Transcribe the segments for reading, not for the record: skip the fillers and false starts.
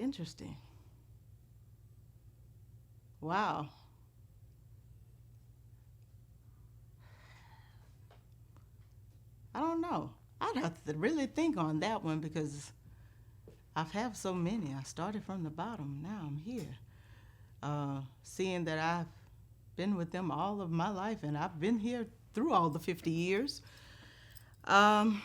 Interesting. Wow. I don't know. I'd have to really think on that one because I've had so many. I started from the bottom. Now I'm here. Seeing that I've been with them all of my life and I've been here through all the 50 years. Um,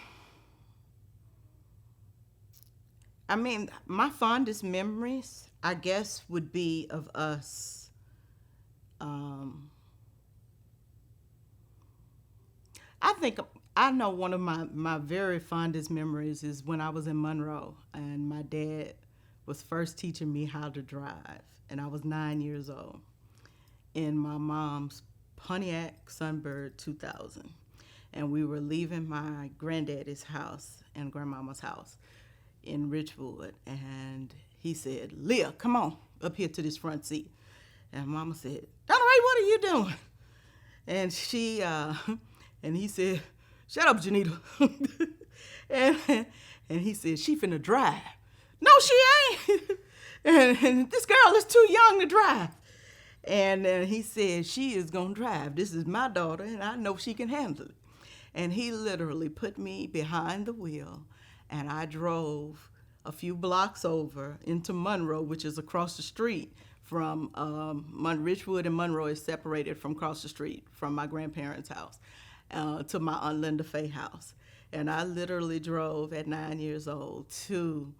I mean, my fondest memories, I guess, would be of us. Um, I think I know one of my very fondest memories is when I was in Monroe and my dad was first teaching me how to drive. And I was 9 years old in my mom's Pontiac Sunbird 2000. And we were leaving my granddaddy's house and grandmama's house in Richwood. And he said, Leah, come on up here to this front seat. And mama said, Donna Ray, what are you doing? And and he said, shut up, Janita. and, and he said, she finna drive. No, she ain't. and this girl is too young to drive. And he said, she is going to drive. This is my daughter, and I know she can handle it. And he literally put me behind the wheel, and I drove a few blocks over into Monroe, which is across the street from Richwood and Monroe is separated from across the street from my grandparents' house to my Aunt Linda Faye house. And I literally drove at 9 years old to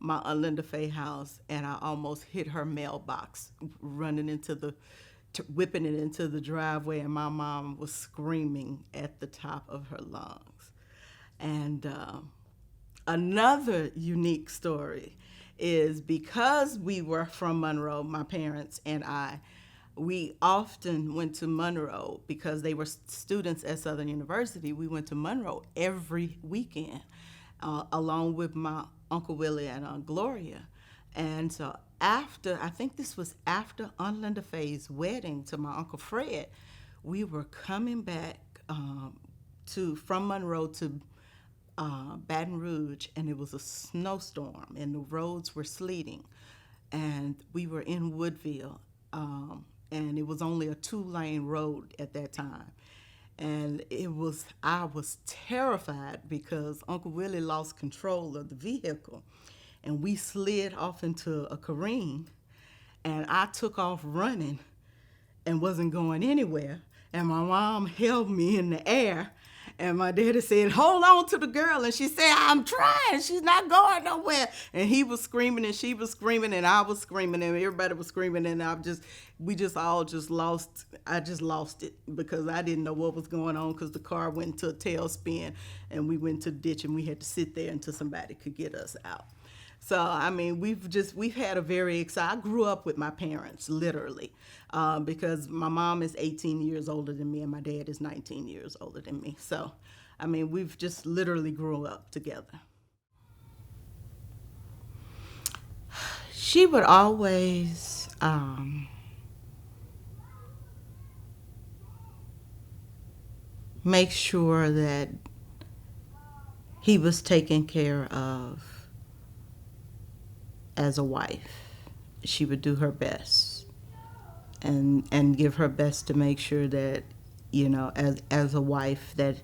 my Aunt Linda Faye house, and I almost hit her mailbox running whipping it into the driveway, and my mom was screaming at the top of her lungs. And another unique story is because we were from Monroe, my parents and I, we often went to Monroe because they were students at Southern University. We went to Monroe every weekend, along with my Uncle Willie and Aunt Gloria. And so I think this was after Aunt Linda Faye's wedding to my Uncle Fred, we were coming back from Monroe to Baton Rouge, and it was a snowstorm, and the roads were sleeting, and we were in Woodville, and it was only a 2-lane road at that time. And I was terrified because Uncle Willie lost control of the vehicle, and we slid off into a careen, and I took off running and wasn't going anywhere. And my mom held me in the air, and my daddy said, hold on to the girl. And she said, I'm trying. She's not going nowhere. And he was screaming, and she was screaming, and I was screaming, and everybody was screaming. And I just lost it because I didn't know what was going on because the car went into a tailspin, and we went to the ditch, and we had to sit there until somebody could get us out. So, I mean, we've had a very exciting, I grew up with my parents, literally, because my mom is 18 years older than me and my dad is 19 years older than me. So, I mean, we've just literally grew up together. She would always make sure that he was taken care of as a wife. She would do her best and give her best to make sure that, as a wife, that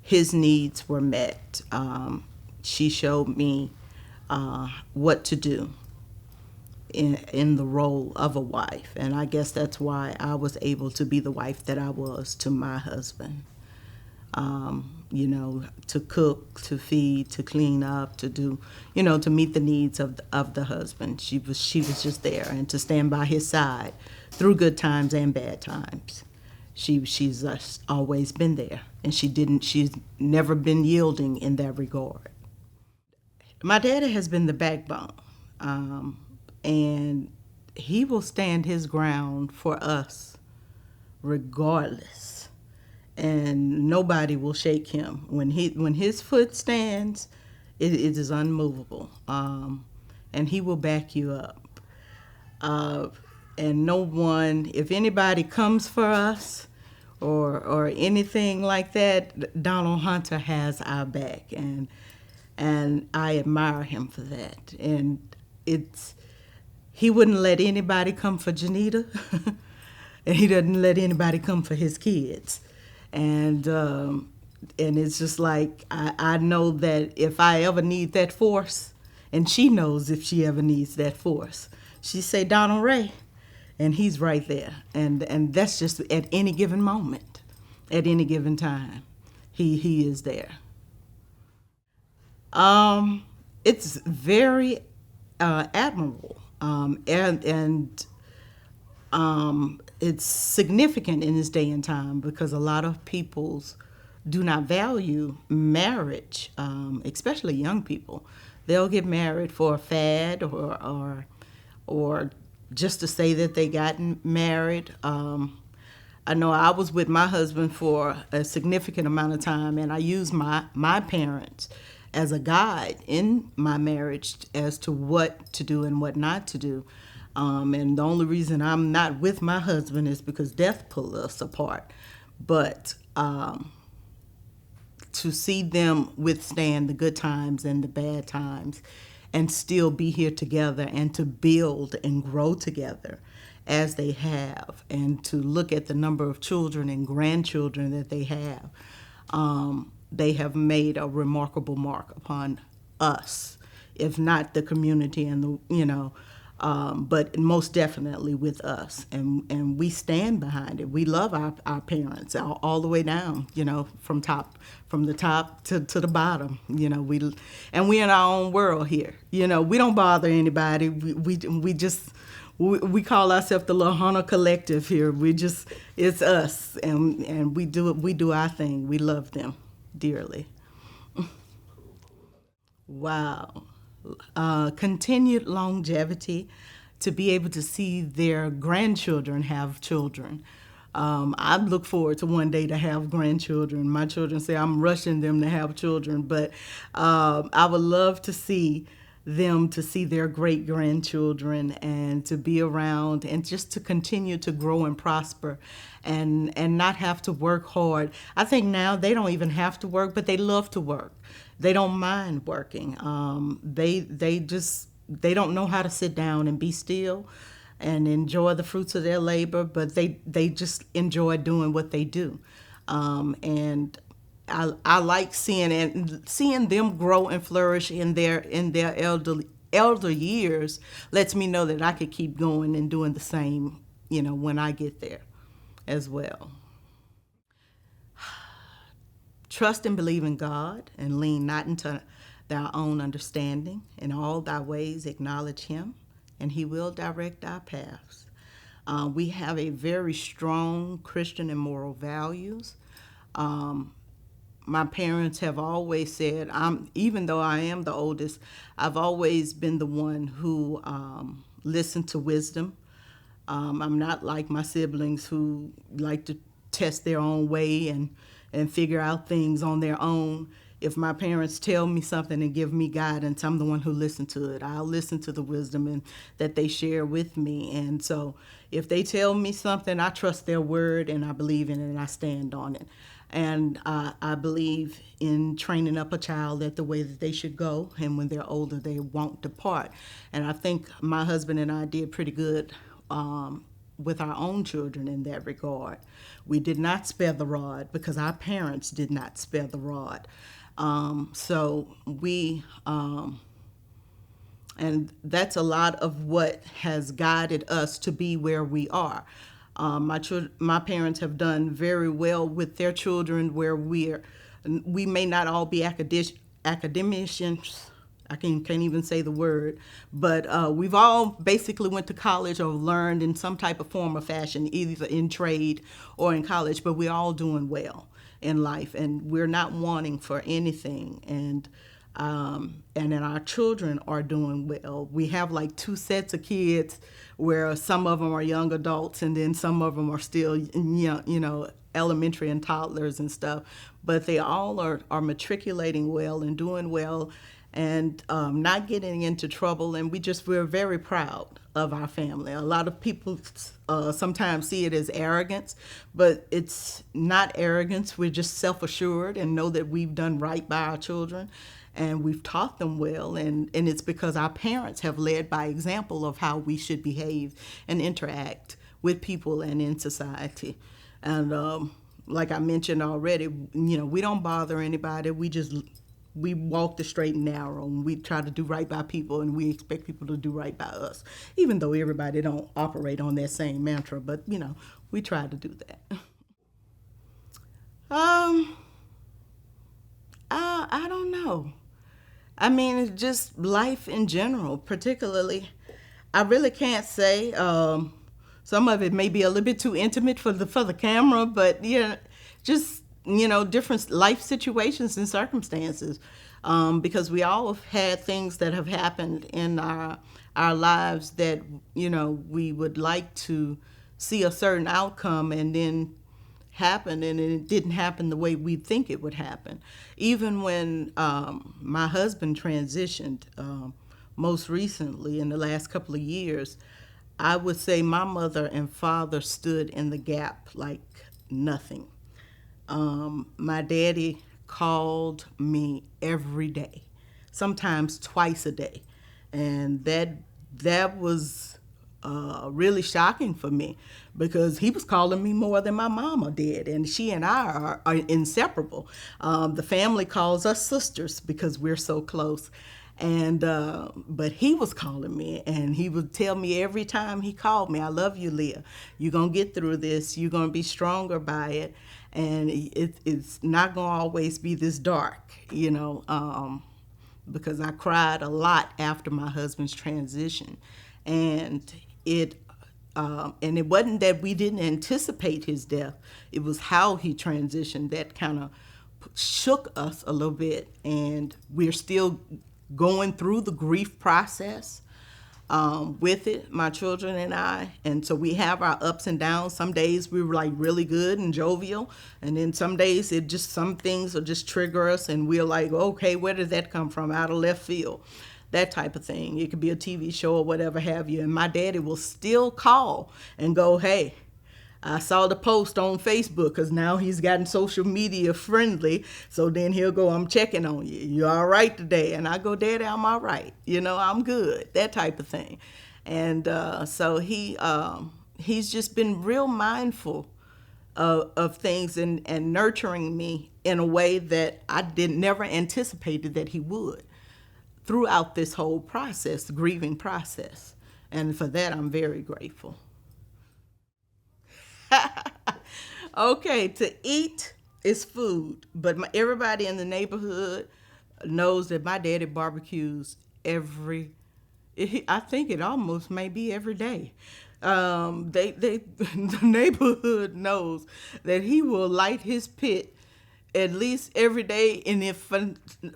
his needs were met. She showed me what to do in the role of a wife, and I guess that's why I was able to be the wife that I was to my husband. To cook, to feed, to clean up, to do, to meet the needs of the husband. She was just there, and to stand by his side through good times and bad times. She's always been there, and she's never been yielding in that regard. My daddy has been the backbone, and he will stand his ground for us regardless. And nobody will shake him. When his foot stands, it is unmovable. And he will back you up. And no one, if anybody comes for us or anything like that, Donald Hunter has our back. And I admire him for that. And it's he wouldn't let anybody come for Janita, and he doesn't let anybody come for his kids, and it's just like I know that if I ever need that force, and she knows if she ever needs that force, she say Donald Ray, and he's right there, and that's just at any given moment, at any given time, he is there. It's very admirable, and it's significant in this day and time because a lot of peoples do not value marriage, especially young people. They'll get married for a fad or just to say that they gotten married. I know I was with my husband for a significant amount of time, and I used my parents as a guide in my marriage as to what to do and what not to do. And the only reason I'm not with my husband is because death pulled us apart. But to see them withstand the good times and the bad times and still be here together and to build and grow together as they have, and to look at the number of children and grandchildren that they have made a remarkable mark upon us, if not the community and but most definitely with us, and we stand behind it. We love our parents all the way down, from the top to the bottom. We're in our own world here. We don't bother anybody. We call ourselves the Lahana Collective here. It's us, and we do our thing. We love them dearly. Wow. Continued longevity, to be able to see their grandchildren have children. I look forward to one day to have grandchildren. My children say I'm rushing them to have children, but I would love to see them to see their great grandchildren and to be around and just to continue to grow and prosper and not have to work hard. I think now they don't even have to work, but they love to work. They don't mind working. They don't know how to sit down and be still and enjoy the fruits of their labor, but they just enjoy doing what they do. And I like seeing them grow and flourish in their elder years. Lets me know that I could keep going and doing the same, when I get there as well. Trust and believe in God, and lean not into thy own understanding. In all thy ways acknowledge him, and he will direct our paths. We have a very strong Christian and moral values. My parents have always said, even though I am the oldest, I've always been the one who listened to wisdom. I'm not like my siblings who like to test their own way and figure out things on their own. If my parents tell me something and give me guidance, I'm the one who listens to it. I'll listen to the wisdom that they share with me. And so if they tell me something, I trust their word and I believe in it and I stand on it. And I believe in training up a child at the way that they should go, and when they're older, they won't depart. And I think my husband and I did pretty good with our own children in that regard. We did not spare the rod because our parents did not spare the rod. So we, and that's a lot of what has guided us to be where we are. My parents have done very well with their children, where we may not all be academicians. I can't even say the word, but we've all basically went to college or learned in some type of form or fashion, either in trade or in college, but we're all doing well in life, and we're not wanting for anything. And then our children are doing well. We have like two sets of kids where some of them are young adults and then some of them are still, elementary and toddlers and stuff. But they all are matriculating well and doing well and not getting into trouble. And we're very proud of our family. A lot of people sometimes see it as arrogance, but it's not arrogance. We're just self-assured and know that we've done right by our children, and we've taught them well, and it's because our parents have led by example of how we should behave and interact with people and in society. And like I mentioned already, we don't bother anybody. We walk the straight and narrow, and we try to do right by people, and we expect people to do right by us, even though everybody don't operate on that same mantra. But we try to do that. I don't know. I mean, it's just life in general, particularly. I really can't say. Some of it may be a little bit too intimate for the camera, but just different life situations and circumstances, because we all have had things that have happened in our lives that we would like to see a certain outcome, and then happen, and it didn't happen the way we think it would happen. Even when my husband transitioned most recently in the last couple of years, I would say my mother and father stood in the gap like nothing. My daddy called me every day, sometimes twice a day, and that was really shocking for me, because he was calling me more than my mama did, and she and I are inseparable. The family calls us sisters because we're so close. And but he was calling me, and he would tell me every time he called me, "I love you, Leah. You're gonna get through this. You're gonna be stronger by it, and it's not gonna always be this dark, because I cried a lot after my husband's transition, and it wasn't that we didn't anticipate his death. It was how he transitioned that kind of shook us a little bit, and we're still going through the grief process with it, my children and I. And so we have our ups and downs. Some days we were like really good and jovial, and then some days some things will just trigger us, and we're like, okay, where did that come from, out of left field? That type of thing. It could be a TV show or whatever have you. And my daddy will still call and go, "Hey, I saw the post on Facebook," because now he's gotten social media friendly. So then he'll go, "I'm checking on you. You all right today?" And I go, "Daddy, I'm all right. I'm good." That type of thing. And so he's just been real mindful of things, and nurturing me in a way that I never anticipated that he would throughout this whole process, the grieving process. And for that, I'm very grateful. Okay, to eat is food, but everybody in the neighborhood knows that my daddy barbecues I think it almost may be every day. The neighborhood knows that he will light his pit at least every day, and if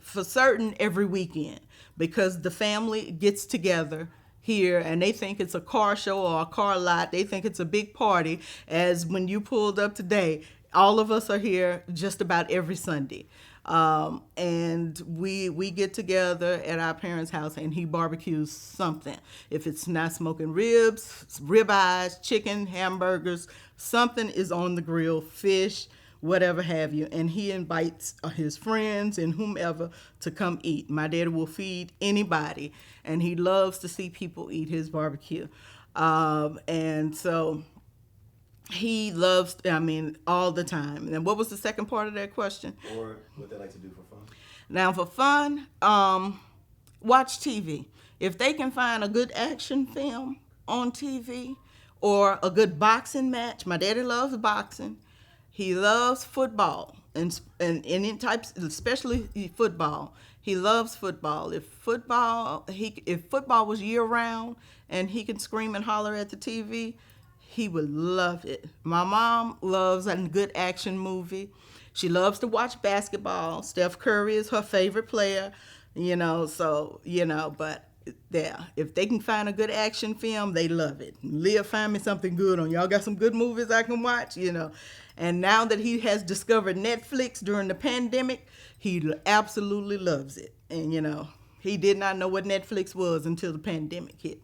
for certain every weekend, because the family gets together here, and they think it's a car show or a car lot. They think it's a big party, as when you pulled up today, all of us are here just about every Sunday. And we get together at our parents' house, and he barbecues something. If it's not smoking ribs, ribeyes, chicken, hamburgers, something is on the grill, fish, whatever have you, and he invites his friends and whomever to come eat. My daddy will feed anybody, and he loves to see people eat his barbecue. And so he loves, all the time. And what was the second part of that question? Or what they like to do for fun? Now, for fun, watch TV. If they can find a good action film on TV or a good boxing match, my daddy loves boxing. He loves football, and any types, especially football. He loves football. If football was year round and he could scream and holler at the TV, he would love it. My mom loves a good action movie. She loves to watch basketball. Steph Curry is her favorite player, but yeah, if they can find a good action film, they love it. Leah, find me something good on. Y'all got some good movies I can watch, And now that he has discovered Netflix during the pandemic, he absolutely loves it. And, He did not know what Netflix was until the pandemic hit.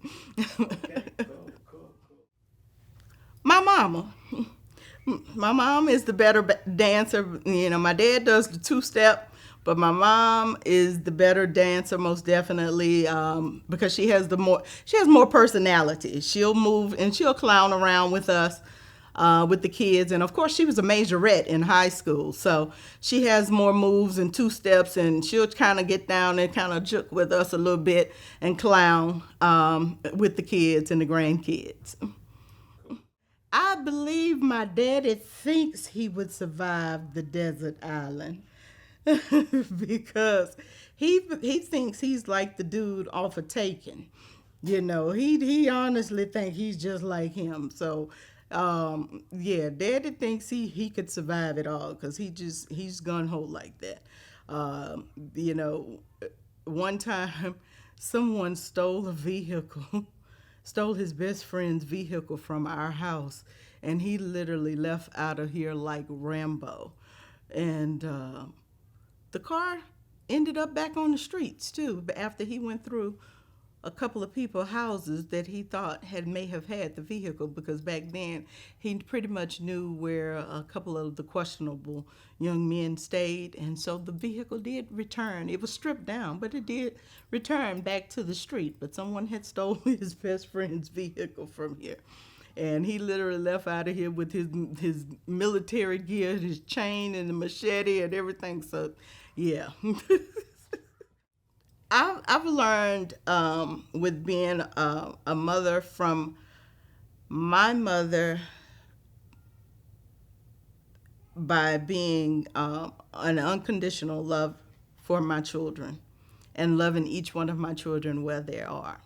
Okay, cool, cool, cool. My mama. My mom is the better dancer. You know, my dad does the two-step, but my mom is the better dancer, most definitely, because she has more personality. She'll move and she'll clown around with us, with the kids, and of course she was a majorette in high school, so she has more moves and two-steps, and she'll kind of get down and kind of juke with us a little bit and clown with the kids and the grandkids. I believe my daddy thinks he would survive the desert island because he thinks he's like the dude off of Taken. You know, he honestly thinks he's just like him. So, yeah, Daddy thinks he could survive it all because he's gun ho like that. You know, one time someone stole a vehicle, stole his best friend's vehicle from our house, and he literally left out of here like Rambo. And the car ended up back on the streets too after he went through a couple of people's houses that he thought may have had the vehicle, because back then he pretty much knew where a couple of the questionable young men stayed, and so the vehicle did return. It was stripped down, but it did return back to the street. But someone had stolen his best friend's vehicle from here, and he literally left out of here with his military gear, his chain and the machete and everything. So, yeah. I've learned with being a mother from my mother by being an unconditional love for my children and loving each one of my children where they are.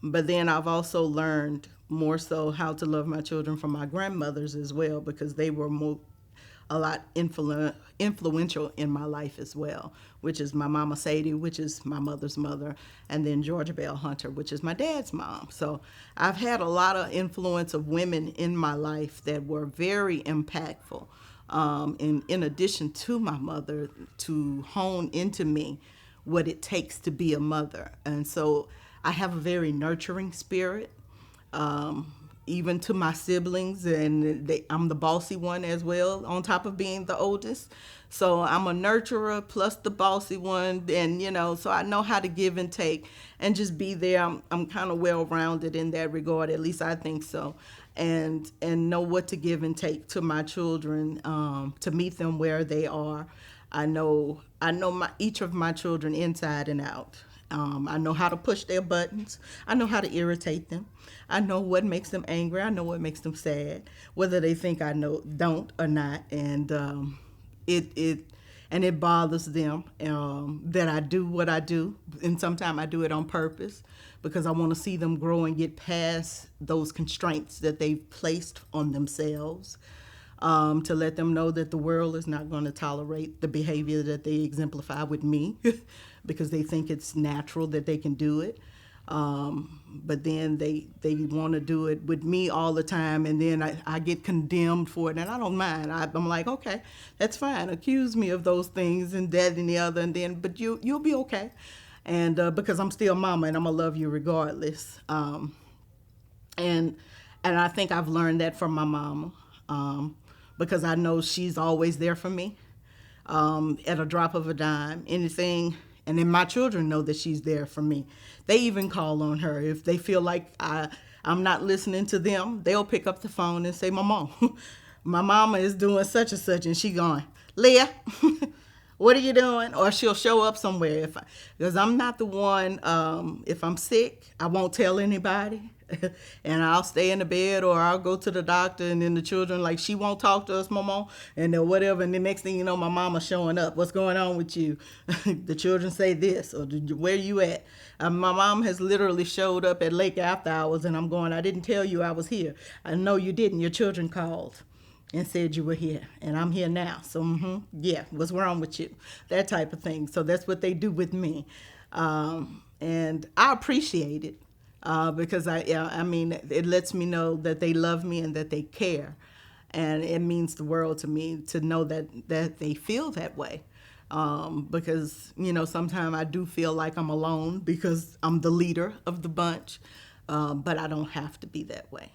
But then I've also learned more so how to love my children from my grandmothers as well, because they were a lot influential in my life as well, which is my mama Sadie, which is my mother's mother, and then Georgia Bell Hunter, which is my dad's mom. So I've had a lot of influence of women in my life that were very impactful, in addition to my mother, to hone into me what it takes to be a mother. And so I have a very nurturing spirit. Even to my siblings, and I'm the bossy one as well, on top of being the oldest. So I'm a nurturer plus the bossy one, and so I know how to give and take and just be there. I'm kind of well-rounded in that regard, at least I think so, and know what to give and take to my children, to meet them where they are. I know each of my children inside and out. I know how to push their buttons. I know how to irritate them. I know what makes them angry. I know what makes them sad, whether they think I don't or not. And it bothers them that I do what I do, and sometimes I do it on purpose because I want to see them grow and get past those constraints that they've placed on themselves. To let them know that the world is not going to tolerate the behavior that they exemplify with me because they think it's natural that they can do it. But then they want to do it with me all the time, and then I get condemned for it, and I don't mind. I'm like, okay, that's fine. Accuse me of those things and that and the other, and then, but you'll be okay. And because I'm still mama, and I'm going to love you regardless. And I think I've learned that from my mama. Because I know she's always there for me, at a drop of a dime, anything. And then my children know that she's there for me. They even call on her. If they feel like I'm not listening to them, they'll pick up the phone and say, Mama, my mama is doing such and such, and she going, Leah, what are you doing? Or she'll show up somewhere. Because I'm not the one, if I'm sick, I won't tell anybody. And I'll stay in the bed, or I'll go to the doctor, and then the children, like, she won't talk to us, Mama, and then whatever, and the next thing you know, my mama's showing up. What's going on with you? The children say this, or where you at? My mom has literally showed up at Lake after hours, and I'm going, I didn't tell you I was here. I know you didn't. Your children called and said you were here, and I'm here now. So, yeah, what's wrong with you? That type of thing. So that's what they do with me. And I appreciate it. Because I mean, it lets me know that they love me and that they care, and it means the world to me to know that they feel that way. because, sometimes I do feel like I'm alone because I'm the leader of the bunch, but I don't have to be that way.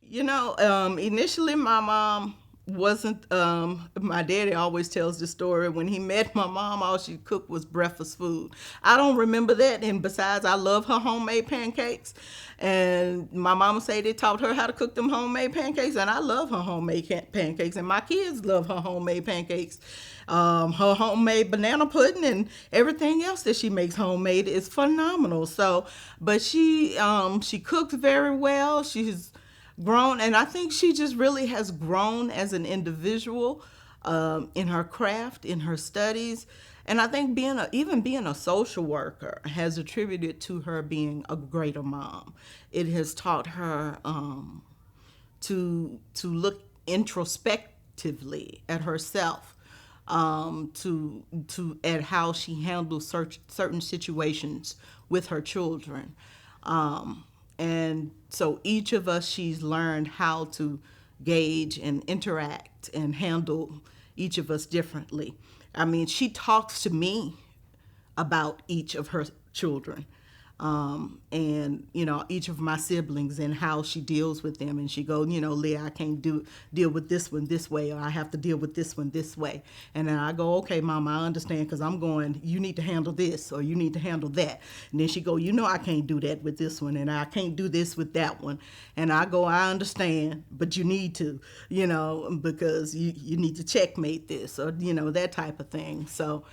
Initially my mom wasn't, my daddy always tells the story when he met my mom, all she cooked was breakfast food. I don't remember that. And besides, I love her homemade pancakes. And my mama say they taught her how to cook them homemade pancakes. And I love her homemade pancakes. And my kids love her homemade pancakes. Her homemade banana pudding and everything else that she makes homemade is phenomenal. So, but she cooks very well. She's grown, and I think she just really has grown as an individual, in her craft, in her studies, and I think even being a social worker has attributed to her being a greater mom. It has taught her to look introspectively at herself, to at how she handles certain situations with her children. And so each of us, she's learned how to gauge and interact and handle each of us differently. I mean, she talks to me about each of her children, and each of my siblings and how she deals with them. And she goes, Leah, I can't deal with this one this way, or I have to deal with this one this way. And then I go, okay, Mama, I understand, because I'm going, you need to handle this, or you need to handle that. And then she go, I can't do that with this one, and I can't do this with that one. And I go, I understand, but you need to, because you need to checkmate this, or that type of thing. So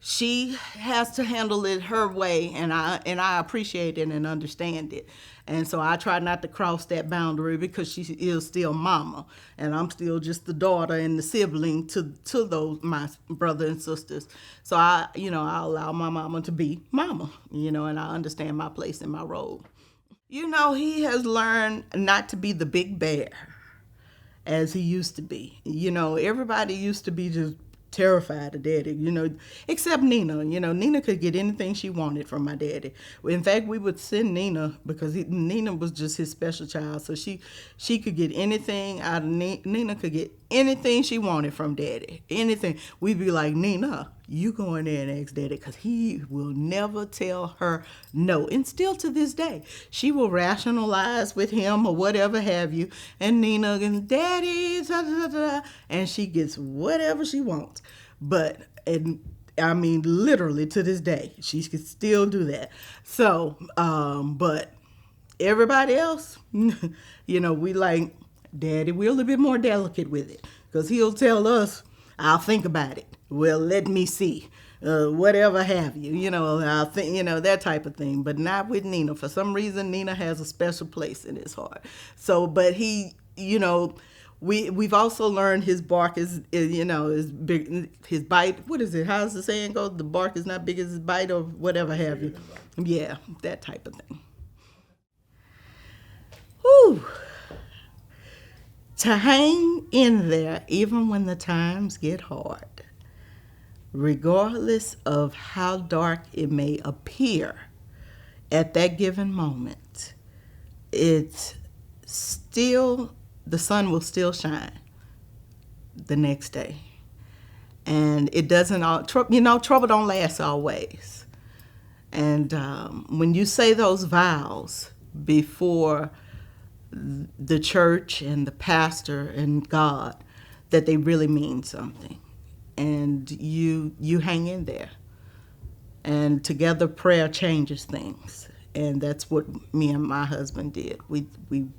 she has to handle it her way, and I appreciate it and understand it. And so I try not to cross that boundary, because she is still mama, and I'm still just the daughter and the sibling to those my brother and sisters. So I allow my mama to be mama, and I understand my place and my role. He has learned not to be the big bear as he used to be. Everybody used to be just terrified of daddy, except Nina. Nina could get anything she wanted from my daddy. In fact, we would send Nina, because Nina was just his special child. So she could get anything out of Nina could get anything she wanted from daddy. Anything. We'd be like, Nina, you go in there and ask daddy, because he will never tell her no. And still to this day, she will rationalize with him or whatever have you. And Nina and daddy, da, da, da, da, and she gets whatever she wants. But, and I mean, literally to this day, she can still do that. So, but everybody else, we like, daddy, we're a little bit more delicate with it, because he'll tell us, I'll think about it. Well, let me see. Whatever have you, I'll think, that type of thing. But not with Nina. For some reason, Nina has a special place in his heart. So, but he, we've also learned his bark is big. His bite, what is it? How's the saying go? The bark is not big as his bite, or whatever have you. Yeah, that type of thing. Whew. To hang in there even when the times get hard, regardless of how dark it may appear at that given moment, it's still, the sun will still shine the next day. And it doesn't trouble don't last always. And when you say those vows before the church and the pastor and God, that they really mean something. And you hang in there. And together prayer changes things. And that's what me and my husband did. We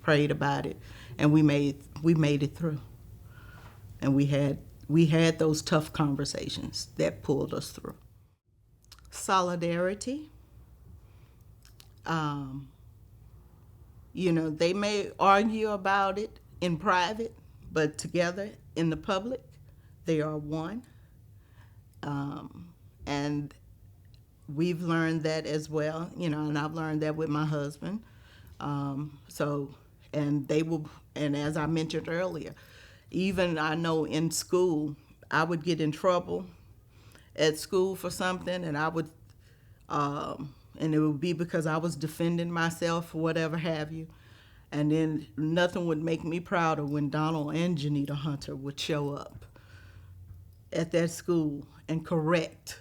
prayed about it, and we made it through. And we had those tough conversations that pulled us through. Solidarity. They may argue about it in private, but together in the public, they are one. And we've learned that as well, and I've learned that with my husband. And as I mentioned earlier, even I know in school, I would get in trouble at school for something, and I would, and it would be because I was defending myself or whatever have you. And then nothing would make me prouder when Donald and Janita Hunter would show up. at that school and correct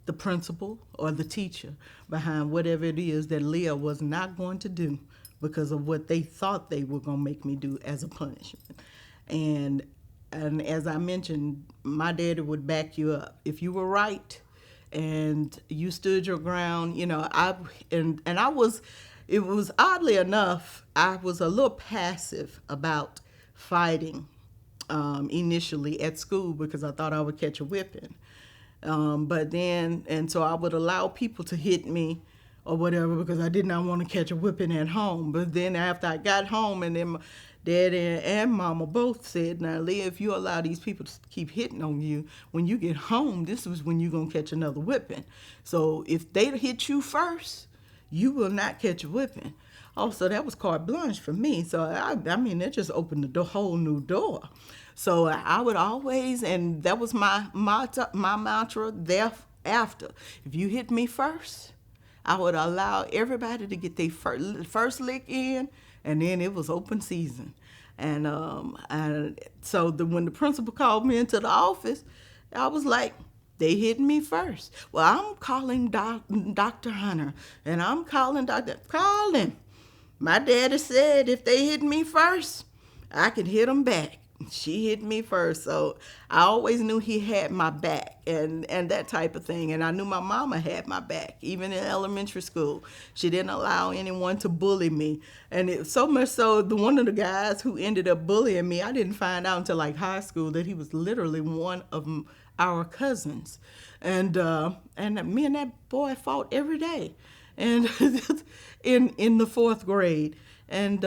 the principal or the teacher behind whatever it is that Leah was not going to do because of what they thought they were going to make me do as a punishment. And and as I mentioned, my daddy would back you up. If you were right and you stood your ground, and I was, it was oddly enough, I was a little passive about fighting initially at school because I thought I would catch a whipping. But then, and so I would allow people to hit me or whatever because I did not want to catch a whipping at home. But then after I got home, and then my dad and mama both said, now, Leah, if you allow these people to keep hitting on you, when you get home, this is when you're going to catch another whipping. So if they hit you first, you will not catch a whipping. Oh, so that was carte blanche for me. So, I mean, that just opened the whole new door. So I would always, and that was my mantra thereafter. If you hit me first, I would allow everybody to get their first lick in, and then it was open season. And when the principal called me into the office, I was like, they hit me first. Well, I'm calling Dr. Hunter, and I'm calling call him. My daddy said if they hit me first, I could hit them back. She hit me first, so I always knew he had my back and that type of thing. And I knew my mama had my back, even in elementary school. She didn't allow anyone to bully me. And it so much so, one of the guys who ended up bullying me, I didn't find out until like high school that he was literally one of our cousins. And me and that boy fought every day. And in the fourth grade. And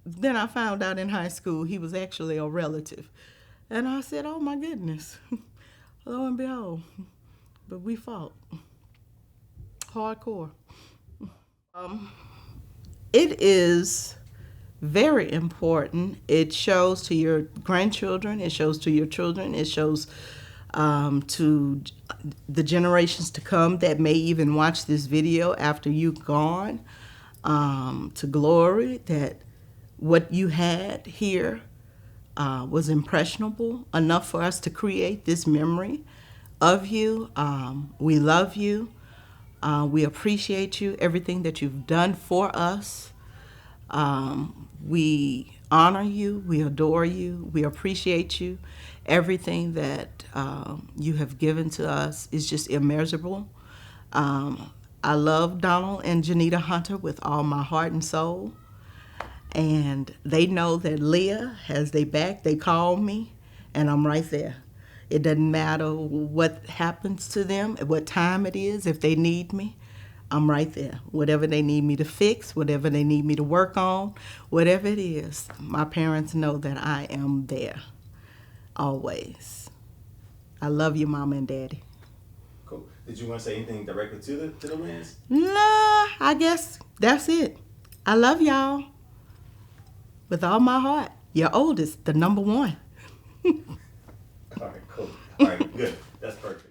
then I found out in high school he was actually a relative. And I said, oh my goodness. Lo and behold. But we fought. Hardcore. It is very important. It shows to your grandchildren. It shows to your children. It shows to the generations to come that may even watch this video after you've gone to glory, that what you had here was impressionable enough for us to create this memory of you. We love you. We appreciate you, everything that you've done for us. We honor you. We adore you. We appreciate you. Everything that you have given to us is just immeasurable. I love Donald and Janita Hunter with all my heart and soul. And they know that Leah has their back. They call me, and I'm right there. It doesn't matter what happens to them, at what time it is, if they need me, I'm right there. Whatever they need me to fix, whatever they need me to work on, whatever it is, my parents know that I am there, always. I love you, Mama and Daddy. Cool. Did you want to say anything directly to the Wins? Nah, I guess that's it. I love y'all. With all my heart. Your oldest, the number one. All right, cool. All right, good. That's perfect.